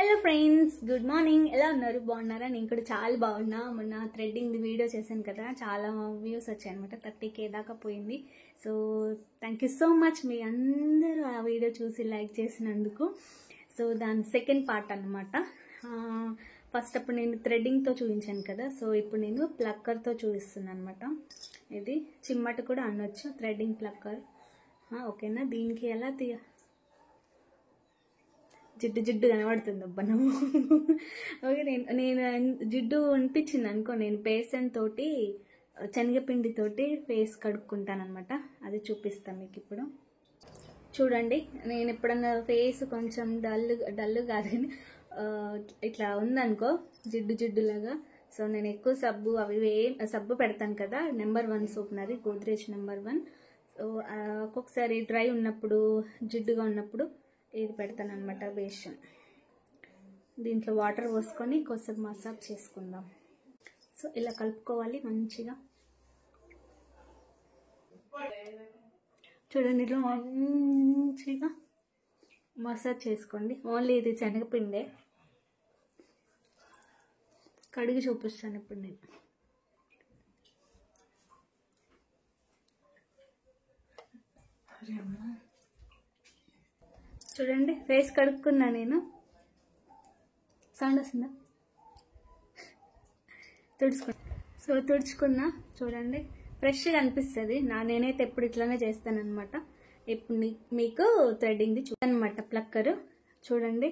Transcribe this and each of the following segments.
Hello friends, good morning. ఎలా ఉన్నారు? బాగున్నారా? నేను కూడా చాలా బాగున్నా. మొన్న థ్రెడ్డింగ్ వీడియో చేశాను కదా, చాలా వ్యూస్ వచ్చాయి అనమాట. 30K దాకా పోయింది. So thank you so much మీ అందరూ ఆ వీడియో చూసి లైక్ చేసినందుకు. సో దాని సెకండ్ పార్ట్ అనమాట. ఫస్ట్ అప్పుడు నేను థ్రెడ్డింగ్తో చూపించాను కదా, సో ఇప్పుడు నేను ప్లక్కర్తో చూపిస్తున్నాను అనమాట. ఇది చిమ్మట కూడా అనొచ్చు, థ్రెడ్డింగ్ ప్లక్కర్. ఓకేనా? దీనికి ఎలా జిడ్డు జిడ్డు కనబడుతుంది అబ్బా నువ్వు. ఓకే, నేను జిడ్డు అనిపించింది అనుకో, నేను బేసన్ తోటి శనగపిండితోటి ఫేస్ కడుక్కుంటాను అనమాట. అది చూపిస్తాను మీకు ఇప్పుడు. చూడండి, నేను ఎప్పుడన్నా ఫేస్ కొంచెం డల్ కాదు కానీ ఇట్లా ఉందనుకో జిడ్డు జిడ్డులాగా, సో నేను ఎక్కువ సబ్బు సబ్బు పెడతాను కదా. నెంబర్ 1 సోప్ నాది, గోద్రేజ్ నెంబర్ 1. సో ఒక్కొక్కసారి డ్రై ఉన్నప్పుడు, జిడ్డుగా ఉన్నప్పుడు ఇది పెడతాను అనమాట, బేషన్. దీంట్లో వాటర్ పోసుకొని కొంచెం మసాజ్ చేసుకుందాం. సో ఇలా కలుపుకోవాలి మంచిగా. చూడండి, ఇట్లా మంచిగా మసాజ్ చేసుకోండి. ఓన్లీ ఇది శనగపిండే. కడిగి చూపిస్తాను ఇప్పుడు నేను. చూడండి, ఫేస్ కడుక్కున్నా నేను. సౌండ్ వస్తుందా? తుడుచుకున్నా. చూడండి, ఫ్రెష్గా అనిపిస్తుంది. నేనైతే ఎప్పుడు ఇట్లానే చేస్తానన్నమాట. ఇప్పుడు మీకు థ్రెడ్డింగ్ది చూడనమాట ప్లక్కర్. చూడండి,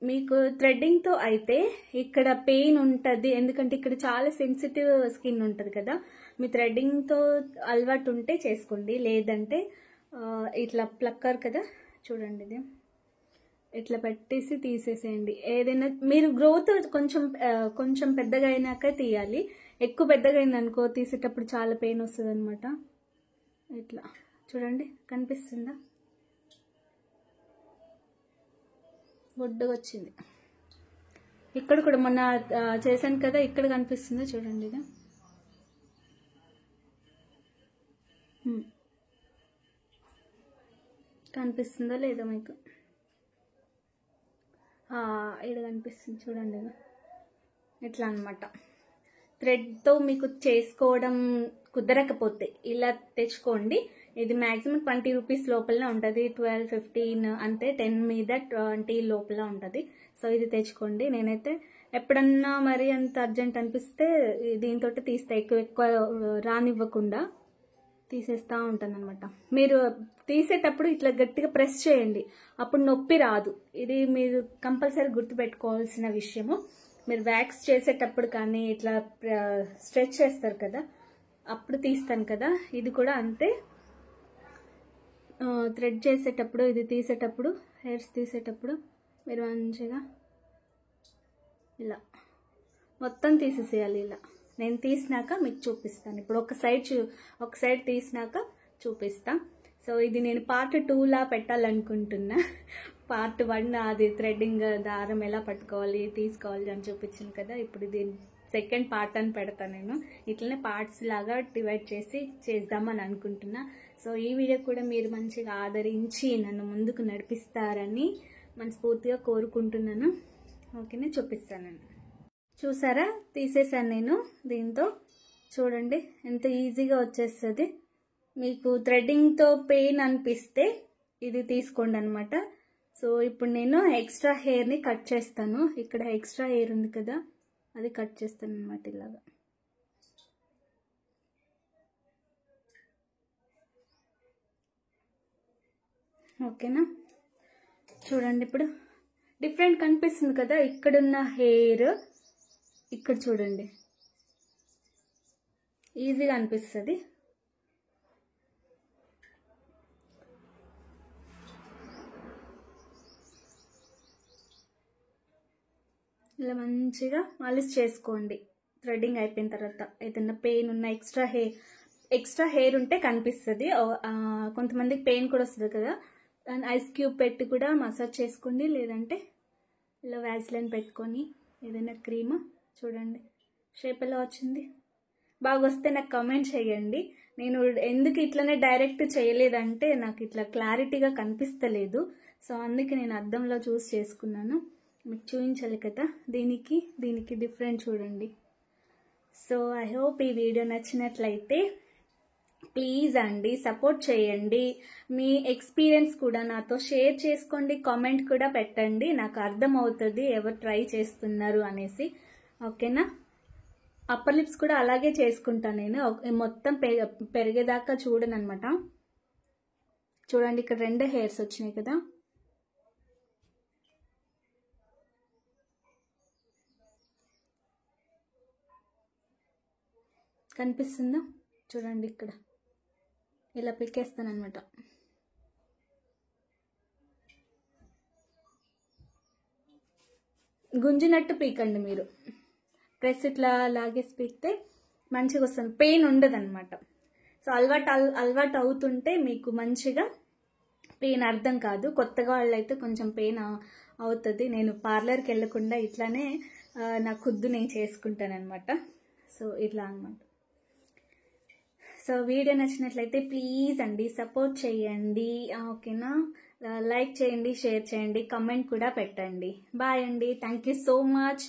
మీకు థ్రెడ్డింగ్తో అయితే ఇక్కడ పెయిన్ ఉంటుంది, ఎందుకంటే ఇక్కడ చాలా సెన్సిటివ్ స్కిన్ ఉంటుంది కదా. మీ థ్రెడ్డింగ్తో అలవాటు ఉంటే చేసుకోండి, లేదంటే ఇట్లా ప్లక్కర్ కదా, చూడండి ఇది ఇట్లా పెట్టేసి తీసేసేయండి. ఏదైనా మీరు గ్రోత్ కొంచెం పెద్దగా అయినాక తీయాలి. ఎక్కువ పెద్దగా అయింది అనుకో, తీసేటప్పుడు చాలా పెయిన్ వస్తుంది అనమాట. ఇట్లా చూడండి, కనిపిస్తుందా? బొడ్డుగా వచ్చింది. ఇక్కడ కూడా మొన్న చేశాను కదా, ఇక్కడ కనిపిస్తుందా? చూడండి, ఇది కనిపిస్తుందా లేదా మీకు? ఇక్కడ కనిపిస్తుంది చూడండి. ఇట్లా అనమాట. థ్రెడ్తో మీకు చేసుకోవడం కుదరకపోతే ఇలా తెచ్చుకోండి. ఇది మ్యాక్సిమం 20 రూపీస్ లోపలనే ఉంటుంది, 12, 15 అంతే. 10 మీద 20 లోపల ఉంటుంది. సో ఇది తెచ్చుకోండి. నేనైతే ఎప్పుడన్నా మరి అంత అర్జెంట్ అనిపిస్తే దీంతో తీస్తా, ఎక్కువ రానివ్వకుండా తీసేస్తూ ఉంటాను అనమాట. మీరు తీసేటప్పుడు ఇట్లా గట్టిగా ప్రెస్ చేయండి, అప్పుడు నొప్పి రాదు. ఇది మీరు కంపల్సరీ గుర్తుపెట్టుకోవాల్సిన విషయము. మీరు వ్యాక్స్ చేసేటప్పుడు కానీ ఇట్లా స్ట్రెచ్ చేస్తారు కదా, అప్పుడు తీస్తాను కదా, ఇది కూడా అంతే. థ్రెడ్ చేసేటప్పుడు, ఇది తీసేటప్పుడు, హెయిర్స్ తీసేటప్పుడు మీరు మంచిగా ఇలా మొత్తం తీసేసేయాలి. ఇలా నేను తీసినాక మీకు చూపిస్తాను. ఇప్పుడు ఒక సైడ్ తీసినాక చూపిస్తా. సో ఇది నేను పార్ట్ 2లా పెట్టాలనుకుంటున్నా. పార్ట్ 1 అది థ్రెడ్డింగ్ దారం ఎలా పట్టుకోవాలి, తీసుకోవాలి అని చూపించాను కదా. ఇప్పుడు ఇది సెకండ్ పార్ట్ అని పెడతాను నేను. ఇట్లనే పార్ట్స్ లాగా డివైడ్ చేసి చేద్దామని అనుకుంటున్నా. సో ఈ వీడియో కూడా మీరు మంచిగా ఆదరించి నన్ను ముందుకు నడిపిస్తారని మనస్ఫూర్తిగా కోరుకుంటున్నాను. ఓకేనా? చూపిస్తాను. చూసారా, తీసేసాను నేను దీంతో. చూడండి ఎంత ఈజీగా వచ్చేస్తుంది. మీకు థ్రెడ్డింగ్తో పెయిన్ అనిపిస్తే ఇది తీసుకోండి అనమాట. సో ఇప్పుడు నేను ఎక్స్ట్రా హెయిర్ని కట్ చేస్తాను. ఇక్కడ ఎక్స్ట్రా హెయిర్ ఉంది కదా, అది కట్ చేస్తాను అనమాట ఇలాగా. ఓకేనా? చూడండి, ఇప్పుడు డిఫరెంట్ కనిపిస్తుంది కదా. ఇక్కడున్న హెయిర్ ఇక్కడ చూడండి, ఈజీగా అనిపిస్తుంది. ఇలా మంచిగా మాలిష్ చేసుకోండి థ్రెడ్డింగ్ అయిపోయిన తర్వాత. ఏదైనా పెయిన్ ఉన్న ఎక్స్ట్రా హెయిర్ ఉంటే కనిపిస్తుంది. కొంతమందికి పెయిన్ కూడా వస్తుంది కదా, ఐస్ క్యూబ్ పెట్టి కూడా మసాజ్ చేసుకోండి, లేదంటే ఇలా వ్యాజ్లైన్ పెట్టుకొని ఏదైనా క్రీమ్. చూడండి షేప్ ఎలా వచ్చింది. బాగా వస్తే నాకు కామెంట్ చేయండి. నేను ఎందుకు ఇట్లనే డైరెక్ట్ చేయలేదంటే నాకు ఇట్లా క్లారిటీగా కనిపిస్తలేదు. సో అందుకే నేను అద్దంలో చూసి చేసుకున్నాను. మీకు చూపించాలి కదా, దీనికి డిఫరెంట్ చూడండి. సో ఐ హోప్ ఈ వీడియో నచ్చినట్లయితే ప్లీజ్ అండి సపోర్ట్ చేయండి. మీ ఎక్స్పీరియన్స్ కూడా నాతో షేర్ చేసుకోండి, కామెంట్ కూడా పెట్టండి, నాకు అర్థమవుతుంది ఎవరు ట్రై చేస్తున్నారు అనేసి. ఓకేనా? అప్పర్ లిప్స్ కూడా అలాగే చేసుకుంటాను నేను, మొత్తం పెరిగేదాకా చూడను అనమాట. చూడండి ఇక్కడ 2 హెయిర్స్ వచ్చినాయి కదా. కనిపిస్తుందా? చూడండి ఇక్కడ ఇలా పిక్కేస్తాను అనమాట. గుంజినట్టు పీకండి మీరు, ప్రెస్ ఇట్లా లాగేసి పీకితే మంచిగా వస్తుంది, పెయిన్ ఉండదు అనమాట. సో అలవాటు అవుతుంటే మీకు మంచిగా పెయిన్ అర్థం కాదు. కొత్తగా వాళ్ళైతే కొంచెం పెయిన్ అవుతుంది. నేను పార్లర్కి వెళ్ళకుండా ఇట్లానే నా ఖుద్దు నేను చేసుకుంటాను అనమాట. సో ఇట్లా అనమాట. సో వీడియో నచ్చినట్లయితే ప్లీజ్ అండి సపోర్ట్ చేయండి. ఓకేనా? లైక్ చేయండి, షేర్ చేయండి, కమెంట్ కూడా పెట్టండి. బాయ్ అండి. Thank you so much.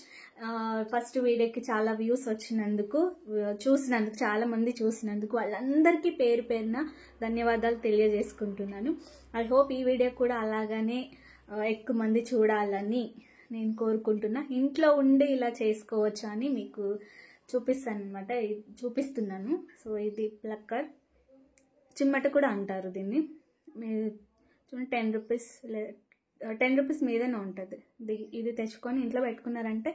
First వీడియోకి చాలా వ్యూస్ వచ్చినందుకు, చాలా మంది చూసినందుకు వాళ్ళందరికీ పేరు పేరున ధన్యవాదాలు తెలియజేసుకుంటున్నాను. ఐ హోప్ ఈ వీడియో కూడా అలాగనే ఎక్కువ మంది చూడాలని నేను కోరుకుంటున్నా. ఇంట్లో ఉండి ఇలా చేసుకోవచ్చు అని మీకు చూపిస్తాను అనమాట, చూపిస్తున్నాను. సో ఇది ప్లక్కర్, చిమ్మట కూడా అంటారు దీన్ని. మీరు చూడండి 10 రూపీస్ మీదనే ఉంటుంది. ఇది తెచ్చుకొని ఇంట్లో పెట్టుకున్నారంటే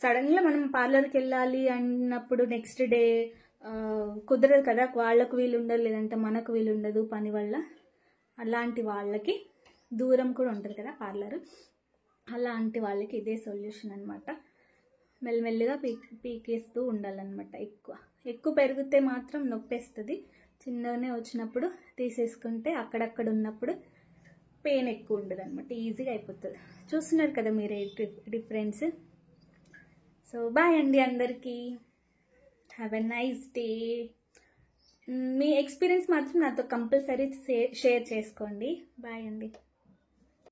సడన్గా మనం పార్లర్కి వెళ్ళాలి అన్నప్పుడు నెక్స్ట్ డే కుదరదు కదా, వాళ్ళకు వీలు ఉండదు, లేదంటే మనకు వీలు ఉండదు పని వల్ల. అలాంటి వాళ్ళకి దూరం కూడా ఉంటుంది కదా పార్లర్, అలాంటి వాళ్ళకి ఇదే సొల్యూషన్ అనమాట. మెల్లమెల్లిగా పీకేస్తూ ఉండాలన్నమాట. ఎక్కువ పెరిగితే మాత్రం నొప్పేస్తుంది. చిన్నగానే వచ్చినప్పుడు తీసేసుకుంటే అక్కడక్కడ ఉన్నప్పుడు పెయిన్ ఎక్కువ ఉండదు అనమాట, ఈజీగా అయిపోతుంది. చూస్తున్నారు కదా మీరే డిఫరెన్స్. సో బాయ్ అండి అందరికీ. Have a nice day. Me experience మాత్రం నాతో కంపల్సరీ షేర్ చేసుకోండి. బాయ్ అండి.